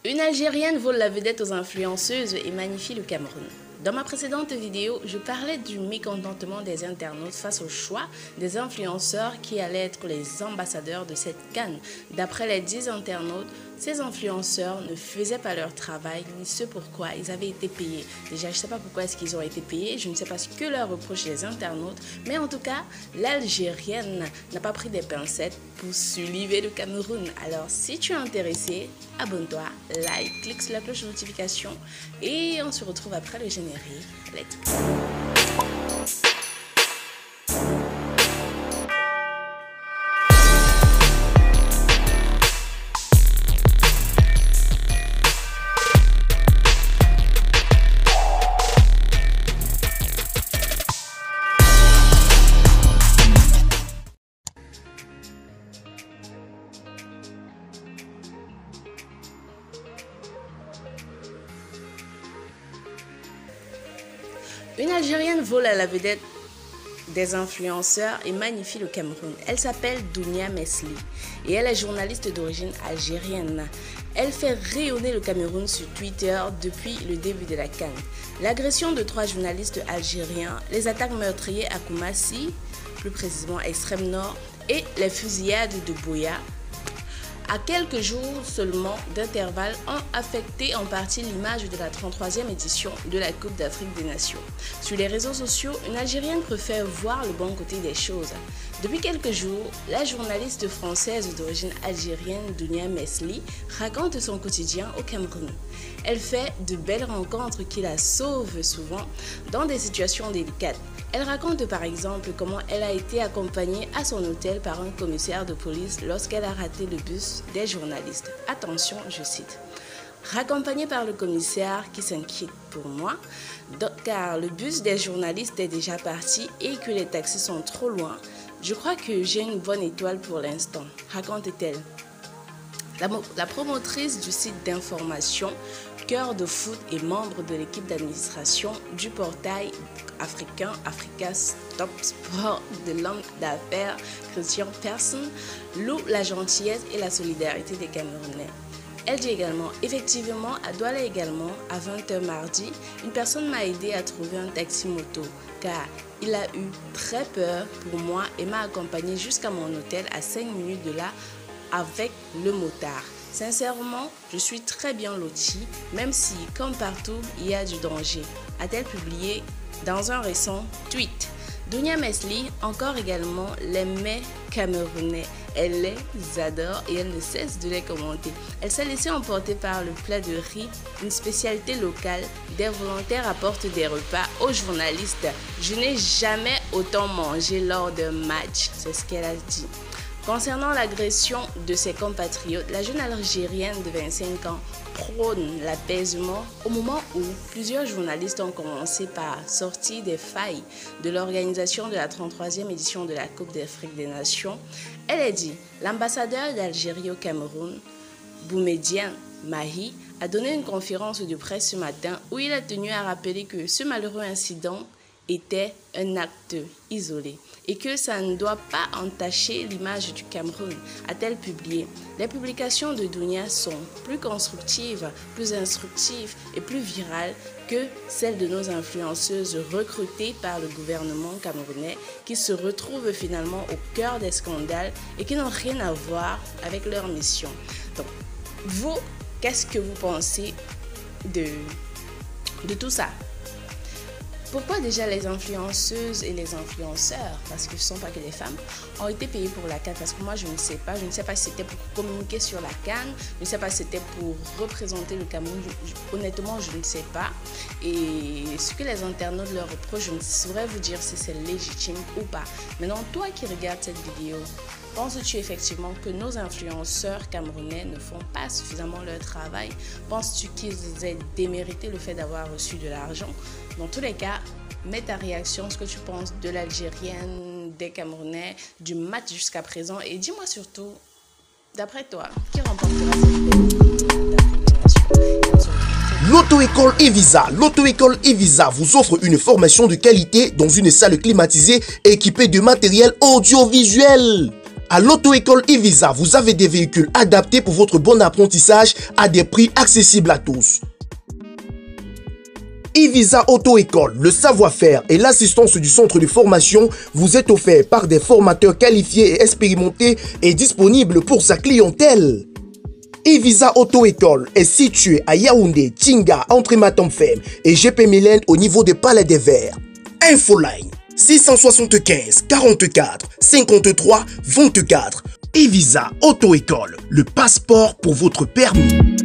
Une Algérienne vole la vedette aux influenceuses et magnifie le Cameroun. Dans ma précédente vidéo, je parlais du mécontentement des internautes face au choix des influenceurs qui allaient être les ambassadeurs de cette CAN. D'après les 10 internautes, ces influenceurs ne faisaient pas leur travail ni ce pourquoi ils avaient été payés. Déjà, je ne sais pas pourquoi est-ce qu'ils ont été payés, je ne sais pas ce que leur reprochent les internautes, mais en tout cas, l'Algérienne n'a pas pris des pincettes pour soulever le Cameroun. Alors, si tu es intéressé, abonne-toi, like, clique sur la cloche de notification et on se retrouve après le générique. Let's go. Une Algérienne vole à la vedette des influenceurs et magnifie le Cameroun. Elle s'appelle Dounia Mesli et elle est journaliste d'origine algérienne. Elle fait rayonner le Cameroun sur Twitter depuis le début de la CAN. L'agression de 3 journalistes algériens, les attaques meurtrières à Koumassi, plus précisément à Extrême Nord, et les fusillades de Boya, à quelques jours seulement d'intervalle, ont affecté en partie l'image de la 33e édition de la Coupe d'Afrique des Nations. Sur les réseaux sociaux, une Algérienne préfère voir le bon côté des choses. Depuis quelques jours, la journaliste française d'origine algérienne Dounia Mesli raconte son quotidien au Cameroun. Elle fait de belles rencontres qui la sauvent souvent dans des situations délicates. Elle raconte par exemple comment elle a été accompagnée à son hôtel par un commissaire de police lorsqu'elle a raté le bus des journalistes. Attention, je cite. Raccompagnée par le commissaire qui s'inquiète pour moi, car le bus des journalistes est déjà parti et que les taxis sont trop loin. Je crois que j'ai une bonne étoile pour l'instant, raconte-t-elle. La promotrice du site d'information Cœur de Foot et membre de l'équipe d'administration du portail africain Africa Stop Sport de l'homme d'affaires Christian Persson loue la gentillesse et la solidarité des Camerounais. Elle dit également, effectivement, à Douala également, à 20h mardi, une personne m'a aidé à trouver un taxi-moto car il a eu très peur pour moi et m'a accompagné jusqu'à mon hôtel à 5 minutes de là avec le motard. Sincèrement, je suis très bien lotie, même si, comme partout, il y a du danger, a-t-elle publié dans un récent tweet. Dounia Mesli, encore également, les mets camerounais. Elle les adore et elle ne cesse de les commenter. Elle s'est laissée emporter par le plat de riz, une spécialité locale. Des volontaires apportent des repas aux journalistes. Je n'ai jamais autant mangé lors d'un match, c'est ce qu'elle a dit. Concernant l'agression de ses compatriotes, la jeune Algérienne de 25 ans prône l'apaisement au moment où plusieurs journalistes ont commencé par sortir des failles de l'organisation de la 33e édition de la Coupe d'Afrique des Nations. Elle a dit, l'ambassadeur d'Algérie au Cameroun, Boumediene Mahi, a donné une conférence de presse ce matin où il a tenu à rappeler que ce malheureux incident était un acte isolé et que ça ne doit pas entacher l'image du Cameroun, a-t-elle publié. Les publications de Dounia sont plus constructives, plus instructives et plus virales que celles de nos influenceuses recrutées par le gouvernement camerounais qui se retrouvent finalement au cœur des scandales et qui n'ont rien à voir avec leur mission. Donc, vous, qu'est-ce que vous pensez de tout ça? Pourquoi déjà les influenceuses et les influenceurs, parce que ce ne sont pas que des femmes, ont été payés pour la CAN? Parce que moi, je ne sais pas. Je ne sais pas si c'était pour communiquer sur la CAN. Je ne sais pas si c'était pour représenter le Cameroun. Honnêtement, je ne sais pas. Et ce que les internautes leur reprochent, je ne saurais vous dire si c'est légitime ou pas. Maintenant, toi qui regardes cette vidéo, penses-tu effectivement que nos influenceurs camerounais ne font pas suffisamment leur travail? Penses-tu qu'ils aient démérité le fait d'avoir reçu de l'argent? Dans tous les cas, mets ta réaction, ce que tu penses de l'Algérienne, des Camerounais, du match jusqu'à présent. Et dis-moi surtout, d'après toi, qui remportera cette L'auto-école Evisa. L'auto-école Evisa vous offre une formation de qualité dans une salle climatisée équipée de matériel audiovisuel. À l'auto-école e-Visa, vous avez des véhicules adaptés pour votre bon apprentissage à des prix accessibles à tous. e-Visa Auto-École, le savoir-faire et l'assistance du centre de formation vous est offert par des formateurs qualifiés et expérimentés et disponibles pour sa clientèle. e-Visa Auto-École est situé à Yaoundé, Tinga, entre Matamfem et GP Mylène au niveau des Palais des Verts. Infoline 675 44 53 24. e-Visa Auto-École, le passeport pour votre permis.